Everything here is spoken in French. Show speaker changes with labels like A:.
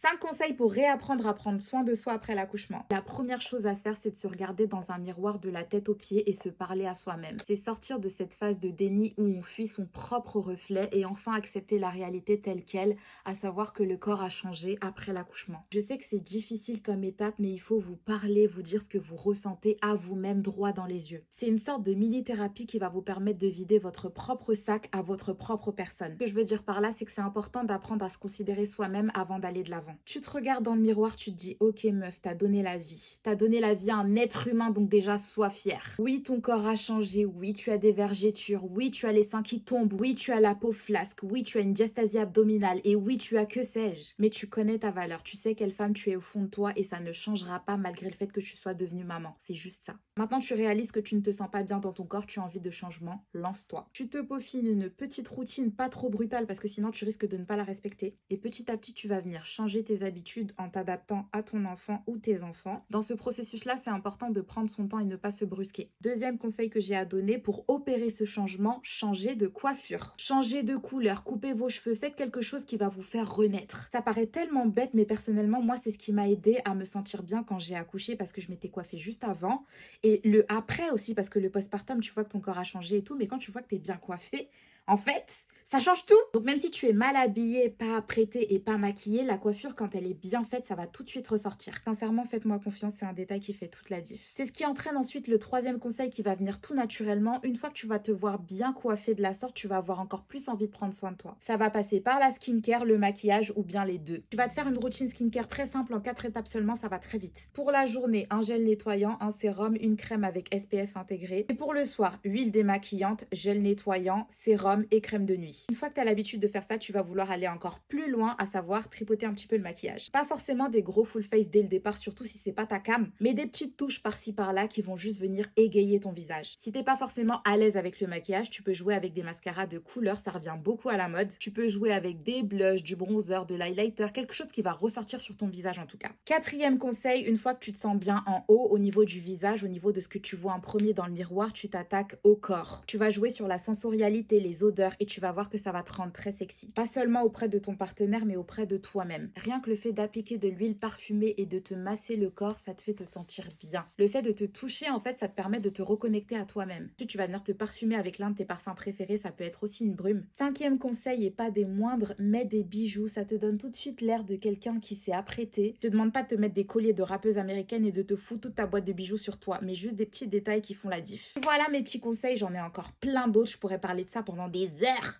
A: 5 conseils pour réapprendre à prendre soin de soi après l'accouchement. La première chose à faire, c'est de se regarder dans un miroir de la tête aux pieds et se parler à soi-même. C'est sortir de cette phase de déni où on fuit son propre reflet et enfin accepter la réalité telle qu'elle, à savoir que le corps a changé après l'accouchement. Je sais que c'est difficile comme étape, mais il faut vous parler, vous dire ce que vous ressentez à vous-même droit dans les yeux. C'est une sorte de mini-thérapie qui va vous permettre de vider votre propre sac à votre propre personne. Ce que je veux dire par là, c'est que c'est important d'apprendre à se considérer soi-même avant d'aller de l'avant. Tu te regardes dans le miroir, tu te dis « Ok meuf, t'as donné la vie. T'as donné la vie à un être humain, donc déjà sois fier. Oui, ton corps a changé. Oui, tu as des vergetures. Oui, tu as les seins qui tombent. Oui, tu as la peau flasque. Oui, tu as une diastasie abdominale. Et oui, tu as que sais-je. Mais tu connais ta valeur. Tu sais quelle femme tu es au fond de toi et ça ne changera pas malgré le fait que tu sois devenue maman. C'est juste ça. Maintenant, tu réalises que tu ne te sens pas bien dans ton corps, tu as envie de changement, lance-toi. Tu te peaufines une petite routine, pas trop brutale parce que sinon tu risques de ne pas la respecter. Et petit à petit, tu vas venir changer tes habitudes en t'adaptant à ton enfant ou tes enfants. Dans ce processus-là, c'est important de prendre son temps et ne pas se brusquer. Deuxième conseil que j'ai à donner pour opérer ce changement, changez de coiffure. Changez de couleur, coupez vos cheveux, faites quelque chose qui va vous faire renaître. Ça paraît tellement bête, mais personnellement, moi, c'est ce qui m'a aidé à me sentir bien quand j'ai accouché parce que je m'étais coiffée juste avant. Et le après aussi, parce que le postpartum, tu vois que ton corps a changé et tout, mais quand tu vois que t'es bien coiffée, en fait, ça change tout. Donc même si tu es mal habillée, pas apprêtée et pas maquillée, la coiffure, quand elle est bien faite, ça va tout de suite ressortir. Sincèrement, faites-moi confiance, c'est un détail qui fait toute la diff. C'est ce qui entraîne ensuite le troisième conseil qui va venir tout naturellement. Une fois que tu vas te voir bien coiffée de la sorte, tu vas avoir encore plus envie de prendre soin de toi. Ça va passer par la skincare, le maquillage ou bien les deux. Tu vas te faire une routine skincare très simple en 4 étapes seulement, ça va très vite. Pour la journée, un gel nettoyant, un sérum, une crème avec SPF intégré. Et pour le soir, huile démaquillante, gel nettoyant, sérum et crème de nuit. Une fois que tu as l'habitude de faire ça, tu vas vouloir aller encore plus loin, à savoir tripoter un petit peu le maquillage. Pas forcément des gros full face dès le départ, surtout si c'est pas ta cam, mais des petites touches par-ci par-là qui vont juste venir égayer ton visage. Si t'es pas forcément à l'aise avec le maquillage, tu peux jouer avec des mascaras de couleur, ça revient beaucoup à la mode. Tu peux jouer avec des blushs, du bronzer, de l'highlighter, quelque chose qui va ressortir sur ton visage en tout cas. Quatrième conseil, une fois que tu te sens bien en haut, au niveau du visage, au niveau de ce que tu vois en premier dans le miroir, tu t'attaques au corps. Tu vas jouer sur la sensorialité, les odeurs et tu vas voir que ça va te rendre très sexy. Pas seulement auprès de ton partenaire, mais auprès de toi-même. Rien que le fait d'appliquer de l'huile parfumée et de te masser le corps, ça te fait te sentir bien. Le fait de te toucher, en fait, ça te permet de te reconnecter à toi-même. Si tu vas venir te parfumer avec l'un de tes parfums préférés, ça peut être aussi une brume. Cinquième conseil, et pas des moindres, mets des bijoux. Ça te donne tout de suite l'air de quelqu'un qui s'est apprêté. Je te demande pas de te mettre des colliers de rappeuse américaine et de te foutre toute ta boîte de bijoux sur toi, mais juste des petits détails qui font la diff. Voilà mes petits conseils, j'en ai encore plein d'autres, je pourrais parler de ça pendant des heures.